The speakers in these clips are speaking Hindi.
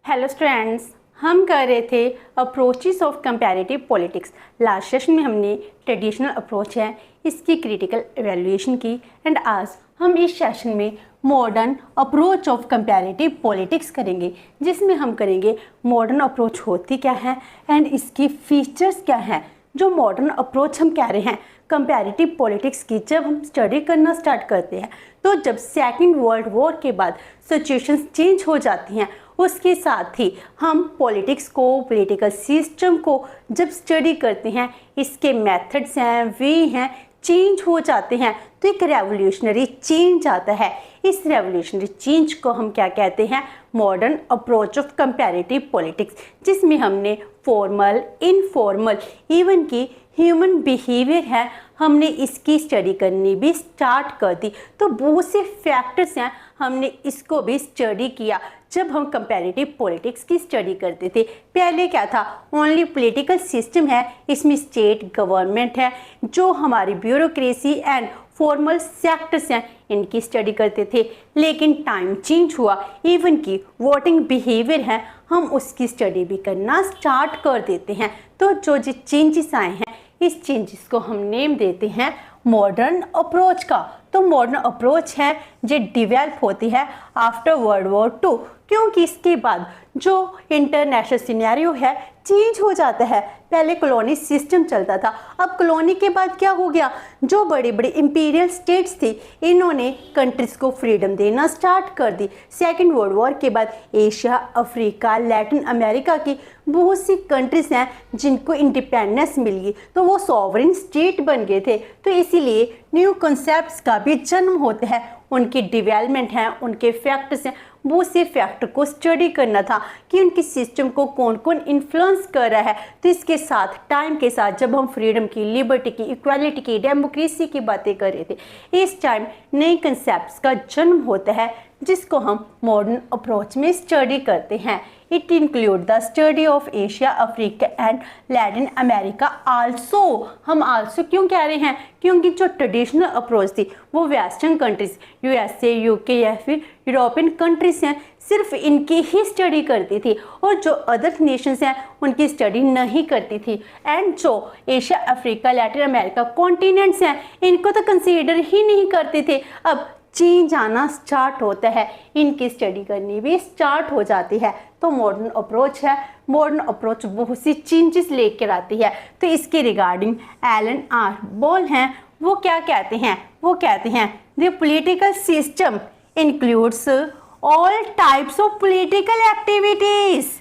हेलो स्टूडेंट्स, हम कर रहे थे approaches of comparative politics. Last session में हमने ट्रेडिशनल अप्रोच है इसकी क्रिटिकल एवेल्युएशन की एंड आज हम इस सेशन में modern approach of comparative politics करेंगे, जिसमें हम करेंगे मॉडर्न अप्रोच होती क्या है एंड इसकी फीचर्स क्या हैं। जो मॉडर्न अप्रोच हम कह रहे हैं कंपैरेटिव पॉलिटिक्स की, जब हम स्टडी करना स्टार्ट करते हैं तो जब सेकेंड वर्ल्ड वॉर के बाद सिचुएशंस चेंज हो जाती हैं, उसके साथ ही हम पॉलिटिक्स को, पॉलिटिकल सिस्टम को जब स्टडी करते हैं, इसके मेथड्स हैं, वे हैं, चेंज हो जाते हैं तो एक रेवोल्यूशनरी चेंज आता है। इस रेवोल्यूशनरी चेंज को हम क्या कहते हैं? Modern approach of comparative politics, जिसमें हमने फॉर्मल, इनफॉर्मल, इवन की ह्यूमन बिहेवियर है, हमने इसकी स्टडी करनी भी स्टार्ट कर दी। तो बहुत से फैक्टर्स हैं, हमने इसको भी स्टडी किया जब हम कंपैरेटिव पॉलिटिक्स की स्टडी करते थे। पहले क्या था? ओनली पॉलिटिकल सिस्टम है, इसमें स्टेट गवर्नमेंट है, जो हमारी ब्यूरोक्रेसी एंड फॉर्मल सेक्टर्स हैं, इनकी स्टडी करते थे। लेकिन टाइम चेंज हुआ, इवन की वोटिंग बिहेवियर है, हम उसकी स्टडी भी करना स्टार्ट कर देते हैं। तो जो चेंजेस आए हैं, इस चेंजेस को हम नेम देते हैं मॉडर्न अप्रोच का। तो मॉडर्न अप्रोच है जो डिवेल्प होती है आफ्टर वर्ल्ड वॉर 2, क्योंकि इसके बाद जो इंटरनेशनल सिनेरियो है चेंज हो जाता है। पहले कॉलोनी सिस्टम चलता था, अब कॉलोनी के बाद क्या हो गया? जो बड़ी बड़ी इंपीरियल स्टेट्स थी, इन्होंने कंट्रीज को फ्रीडम देना स्टार्ट कर दी। सेकेंड वर्ल्ड वॉर के बाद एशिया, अफ्रीका, लैटिन अमेरिका की बहुत सी कंट्रीज हैं जिनको इंडिपेंडेंस मिल गई, तो वो सॉवरेन स्टेट बन गए थे। तो इसीलिए न्यू कॉन्सेप्ट्स का भी जन्म होता है, उनकी डेवलपमेंट है, उनके फैक्ट्स हैं। बहुत से फैक्टर को स्टडी करना था कि उनकी सिस्टम को कौन कौन इन्फ्लुएंस कर रहा है। तो इसके साथ टाइम के साथ जब हम फ्रीडम की, लिबर्टी की, इक्वालिटी की, डेमोक्रेसी की बातें कर रहे थे, इस टाइम नए कंसेप्ट्स का जन्म होता है, जिसको हम मॉडर्न अप्रोच में स्टडी करते हैं। It include the study of Asia, Africa and Latin America also. हम आल्सो क्यों कह रहे हैं? क्योंकि जो ट्रेडिशनल अप्रोच थी वो वेस्टर्न कंट्रीज, यूएसए, यूके या फिर यूरोपियन कंट्रीज हैं, सिर्फ इनकी ही स्टडी करती थी और जो अदर नेशंस हैं उनकी स्टडी नहीं करती थी। एंड जो Asia, Africa, Latin America continents हैं, इनको तो कंसीडर ही नहीं करते थे। अब चेंज आना स्टार्ट होता है, इनकी स्टडी करनी भी स्टार्ट हो जाती है। तो मॉडर्न अप्रोच है, मॉडर्न अप्रोच बहुत सी चेंजेस लेकर आती है। तो इसके रिगार्डिंग एलन आर बॉल हैं, वो क्या कहते हैं? वो कहते हैं the political system includes all types of political activities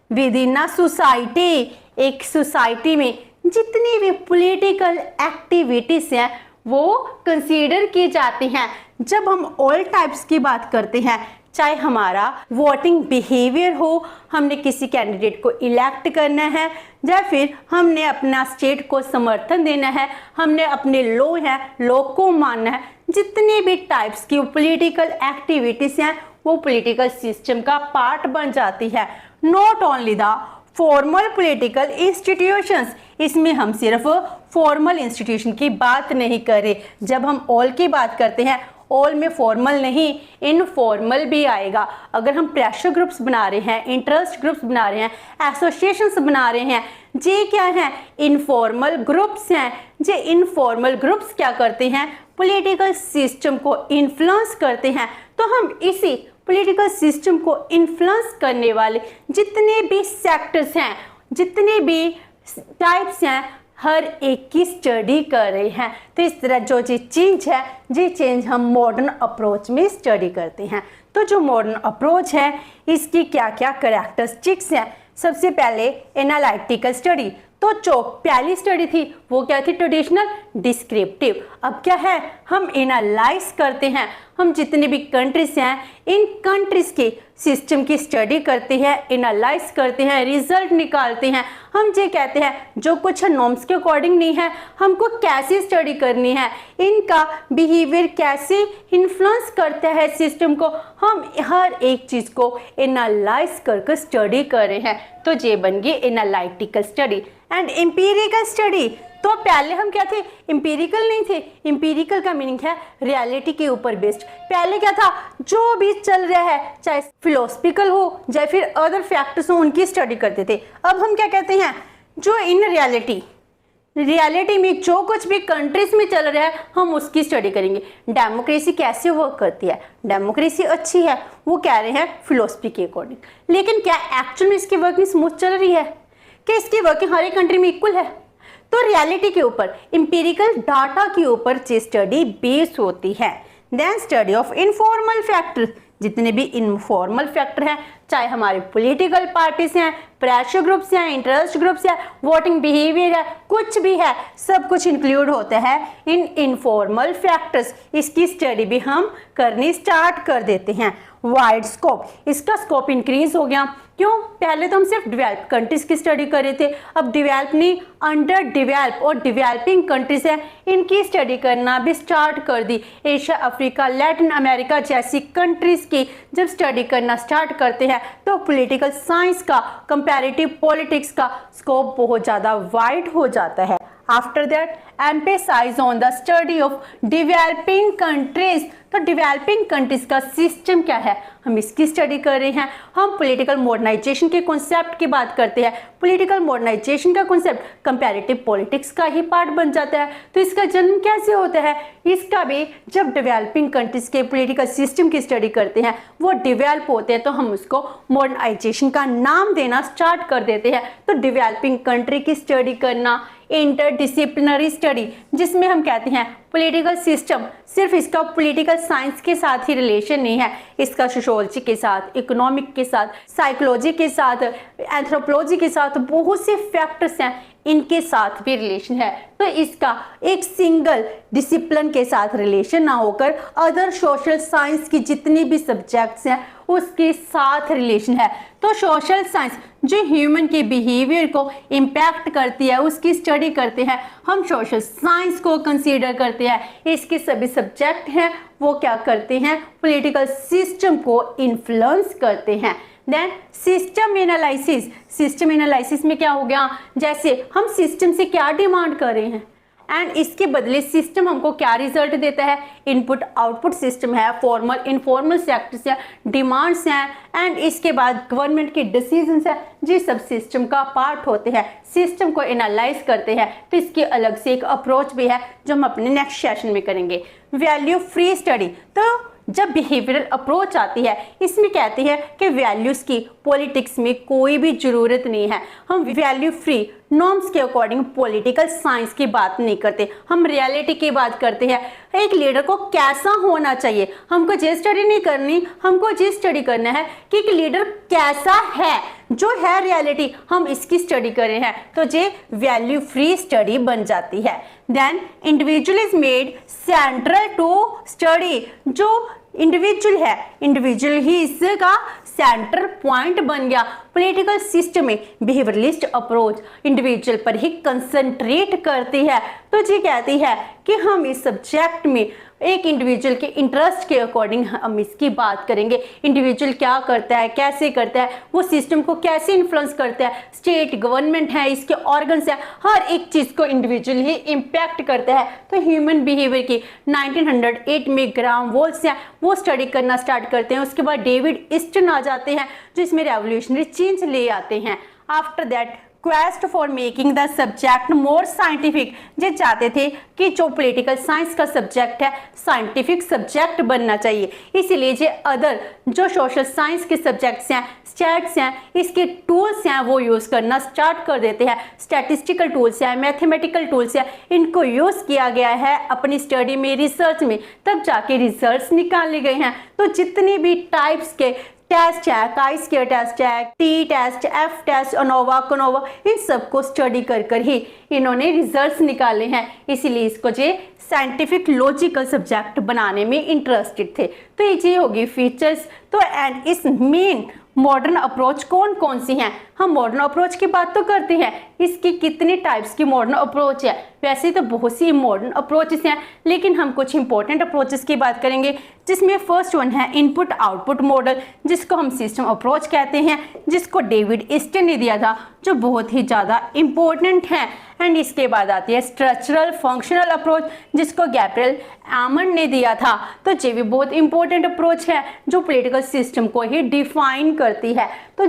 with in a society. एक सोसाइटी में जितनी भी पॉलिटिकल एक्टिविटीज हैं वो कंसीडर की जाती हैं। जब हम ऑल टाइप्स की बात करते हैं, चाहे हमारा वोटिंग बिहेवियर हो, हमने किसी कैंडिडेट को इलेक्ट करना है, या फिर हमने अपना स्टेट को समर्थन देना है, हमने अपने लॉ है, लॉ को मानना है, जितने भी टाइप्स की पॉलिटिकल एक्टिविटीज हैं वो पॉलिटिकल सिस्टम का पार्ट बन जाती है। Not only the formal political institutions, इसमें हम सिर्फ फॉर्मल इंस्टीट्यूशन की बात नहीं कर रहे। जब हम ऑल की बात करते हैं, ऑल में फॉर्मल नहीं, इनफॉर्मल भी आएगा। अगर हम प्रेशर ग्रुप्स बना रहे हैं, इंटरेस्ट ग्रुप्स बना रहे हैं, एसोसिएशंस बना रहे हैं, ये क्या है? इनफॉर्मल ग्रुप्स हैं। ये इनफॉर्मल ग्रुप्स क्या करते हैं? पॉलिटिकल सिस्टम को इन्फ्लुएंस करते हैं। तो हम इसी पॉलिटिकल सिस्टम को इन्फ्लुएंस करने वाले जितने भी सेक्टर्स हैं, जितने भी टाइप्स हैं, हर एक की स्टडी कर रहे हैं। तो इस तरह जो चेंज है, ये चेंज हम मॉडर्न अप्रोच में स्टडी करते हैं। तो जो मॉडर्न अप्रोच है, इसकी क्या क्या कैरेक्टरिस्टिक्स हैं? सबसे पहले एनालिटिकल स्टडी। तो जो पहली स्टडी थी वो क्या थी? Traditional descriptive. अब क्या है? हम एनालाइज करते हैं, हम जितने भी कंट्रीज हैं इन कंट्रीज के सिस्टम की स्टडी करते हैं, एनालाइज करते हैं, रिजल्ट निकालते हैं। हम ये कहते हैं जो कुछ नॉर्म्स के अकॉर्डिंग नहीं है, हमको कैसे स्टडी करनी है, इनका बिहेवियर कैसे इन्फ्लुएंस करता है सिस्टम को, हम हर एक चीज़ को एनालाइज करके स्टडी कर रहे हैं। तो ये बन गई analytical study. And empirical study, तो पहले हम क्या थे, इंपीरिकल नहीं थे। इंपीरिकल का मीनिंग है रियलिटी के ऊपर बेस्ड। पहले क्या था, जो भी चल रहा है चाहे फिलोसफिकल हो चाहे फिर अदर फैक्टर्स हो उनकी स्टडी करते थे। अब हम क्या कहते हैं, जो इन रियलिटी में जो कुछ भी कंट्रीज में चल रहा है हम उसकी स्टडी करेंगे। डेमोक्रेसी कैसे वर्क करती है, डेमोक्रेसी अच्छी है, वो कह रहे हैं फिलोसफी के अकॉर्डिंग। लेकिन क्या एक्चुअल में इसकी वर्किंग स्मूथ चल रही है, क्या इसकी वर्किंग हर एक कंट्री में इक्वल है? तो रियलिटी के ऊपर, इंपीरिकल डाटा के ऊपर ये स्टडी बेस होती है। Then study of informal factors, जितने भी इनफॉर्मल फैक्टर हैं, चाहे हमारे पॉलिटिकल पार्टीज हैं, प्रेशर ग्रुप्स हैं, इंटरेस्ट ग्रुप्स हैं, वोटिंग बिहेवियर है, कुछ भी है, सब कुछ इंक्लूड होता है इन इनफॉर्मल फैक्टर्स। इसकी स्टडी भी हम करनी स्टार्ट कर देते हैं। वाइड स्कोप, इसका स्कोप इंक्रीज हो गया। क्यों? पहले तो हम सिर्फ डेवलप कंट्रीज की स्टडी कर रहे थे, अब डेवलप नहीं, अंडर डेवलप और डेवलपिंग कंट्रीज हैं, इनकी स्टडी करना भी स्टार्ट कर दी। एशिया, अफ्रीका, लैटिन अमेरिका जैसी कंट्रीज की जब स्टडी करना स्टार्ट करते हैं तो पॉलिटिकल साइंस का, कंपैरेटिव पॉलिटिक्स का स्कोप बहुत ज़्यादा वाइड हो जाता है। After that emphasise on the study of developing countries. तो डेवलपिंग कंट्रीज का सिस्टम क्या है, हम इसकी स्टडी कर रहे हैं। हम पॉलिटिकल मॉडर्नाइजेशन के कॉन्सेप्ट की बात करते हैं। पॉलिटिकल मॉडर्नाइजेशन का कॉन्सेप्ट कंपैरेटिव पॉलिटिक्स का ही पार्ट बन जाता है। तो इसका जन्म कैसे होता है, इसका भी जब डेवलपिंग कंट्रीज के पॉलिटिकल सिस्टम की स्टडी करते हैं, वो डेवलप होते हैं तो हम उसको मॉडर्नाइजेशन का नाम देना स्टार्ट कर देते हैं। तो डेवलपिंग कंट्री की स्टडी करना इंटरडिसिप्लिनरी स्टडी, जिसमें हम कहते हैं पॉलिटिकल सिस्टम सिर्फ इसका पॉलिटिकल साइंस के साथ ही रिलेशन नहीं है, इसका सोशियोलॉजी के साथ, इकोनॉमिक के साथ, साइकोलॉजी के साथ, एंथ्रोपोलॉजी के साथ बहुत से फैक्टर्स हैं, इनके साथ भी रिलेशन है। तो इसका एक सिंगल डिसिप्लिन के साथ रिलेशन ना होकर अदर सोशल साइंस की जितनी भी सब्जेक्ट्स हैं उसके साथ रिलेशन है। तो सोशल साइंस जो ह्यूमन के बिहेवियर को इम्पैक्ट करती है उसकी स्टडी करते हैं, हम सोशल साइंस को कंसीडर करते हैं। इसके सभी सब्जेक्ट हैं वो क्या करते हैं, पॉलिटिकल सिस्टम को इन्फ्लुएंस करते हैं। Then system analysis, system analysis में क्या हो गया, जैसे हम सिस्टम से क्या डिमांड कर रहे हैं एंड इसके बदले सिस्टम हमको क्या रिजल्ट देता है। इनपुट आउटपुट सिस्टम है, फॉर्मल इनफॉर्मल सेक्टर्स है, डिमांड्स हैं एंड इसके बाद गवर्नमेंट के डिसीजंस है, ये सब सिस्टम का पार्ट होते हैं। सिस्टम को एनालाइज करते हैं। तो इसकी अलग से एक अप्रोच भी है जो हम अपने नेक्स्ट सेशन में करेंगे। वैल्यू फ्री स्टडी, तो जब बिहेवियरल अप्रोच आती है इसमें कहते हैं कि वैल्यूज़ की पॉलिटिक्स में कोई भी ज़रूरत नहीं है। हम वैल्यू फ्री नॉर्म्स के अकॉर्डिंग पॉलिटिकल साइंस की बात नहीं करते, हम रियलिटी की बात करते हैं। एक लीडर को कैसा होना चाहिए, हमको ये स्टडी नहीं करनी, हमको ये स्टडी करना है कि एक लीडर कैसा है, जो है रियलिटी हम इसकी स्टडी कर रहे हैं। तो ये वैल्यू फ्री स्टडी बन जाती है। Then individual is made central to study, जो इंडिविजुअल है, इंडिविजुअल ही इसका सेंटर पॉइंट बन गया। पॉलिटिकल सिस्टम में बिहेवियरलिस्ट अप्रोच इंडिविजुअल पर ही कंसंट्रेट करती है। तो ये कहती है कि हम इस सब्जेक्ट में एक इंडिविजुअल के इंटरेस्ट के अकॉर्डिंग हम इसकी बात करेंगे। इंडिविजुअल क्या करता है, कैसे करता है, वो सिस्टम को कैसे इन्फ्लुएंस करता है, स्टेट गवर्नमेंट है, इसके ऑर्गन्स है, हर एक चीज़ को इंडिविजुअल ही इम्पैक्ट करता है। तो ह्यूमन बिहेवियर की 1908 में ग्राम वोल्स हैं वो स्टडी करना स्टार्ट करते हैं। उसके बाद डेविड ईस्टन आ जाते हैं जो इसमें रेवोल्यूशनरी चेंज ले आते हैं। After that quest for making the subject more scientific, ये चाहते थे कि जो पॉलिटिकल साइंस का सब्जेक्ट है साइंटिफिक सब्जेक्ट बनना चाहिए। इसीलिए ये अदर जो सोशल साइंस के सब्जेक्ट्स हैं, स्टैट्स हैं, इसके टूल्स हैं वो यूज़ करना स्टार्ट कर देते हैं। स्टैटिस्टिकल टूल्स हैं, मैथमेटिकल टूल्स हैं, इनको यूज़ किया गया है अपनी स्टडी में, रिसर्च में, तब जाके रिजल्ट्स निकाले गए हैं। तो जितने भी टाइप्स के टेस्ट है, काई स्क्वायर टेस्ट है, T test, F test, ANOVA, कनोवा, इन सबको स्टडी कर कर ही इन्होंने रिजल्ट्स निकाले हैं। इसीलिए इसको जे साइंटिफिक लॉजिकल सब्जेक्ट बनाने में इंटरेस्टेड थे। तो ये होगी फीचर्स। तो एंड इस मेन मॉडर्न अप्रोच कौन कौन सी हैं। हम मॉडर्न अप्रोच की बात तो करते हैं, इसकी कितने टाइप्स की मॉडर्न अप्रोच है। वैसे तो बहुत सी मॉडर्न अप्रोचेस हैं, लेकिन हम कुछ इंपॉर्टेंट अप्रोचेस की बात करेंगे, जिसमें फर्स्ट वन है इनपुट आउटपुट मॉडल, जिसको हम सिस्टम अप्रोच कहते हैं, जिसको डेविड ईस्टन ने दिया था, जो बहुत ही ज़्यादा इंपॉर्टेंट है। एंड इसके बाद आती है स्ट्रक्चरल फंक्शनल अप्रोच, जिसको गैब्रियल एमन ने दिया था। तो ये भी बहुत इंपॉर्टेंट अप्रोच है, जो पॉलिटिकल सिस्टम को ही डिफाइन करती है। तो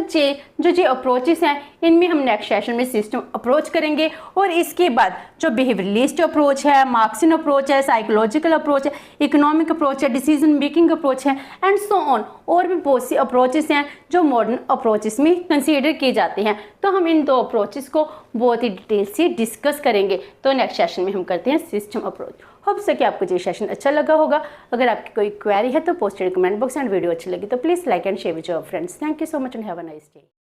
जो अप्रोचेस हैं, इनमें हम नेक्स्ट सेशन में सिस्टम अप्रोच करेंगे। और इसके बाद जो बिहेवियरलिस्ट अप्रोच है, मार्क्सियन अप्रोच है, साइकोलॉजिकल अप्रोच है, इकोनॉमिक अप्रोच है, डिसीजन मेकिंग अप्रोच है, एंड सो ऑन। और भी बहुत सी अप्रोचेस हैं जो मॉडर्न अप्रोचेस में कंसीडर किए जाते हैं। तो हम इन दो अप्रोचेस को बहुत ही डिटेल से डिस्कस करेंगे। तो नेक्स्ट सेशन में हम करते हैं सिस्टम अप्रोच। होप सो कि आपको ये सेशन अच्छा लगा होगा। अगर आपकी कोई क्वेरी है तो post in comment box, and video अच्छी लगी तो please like and share with your friends. Thank you so much and have a nice day.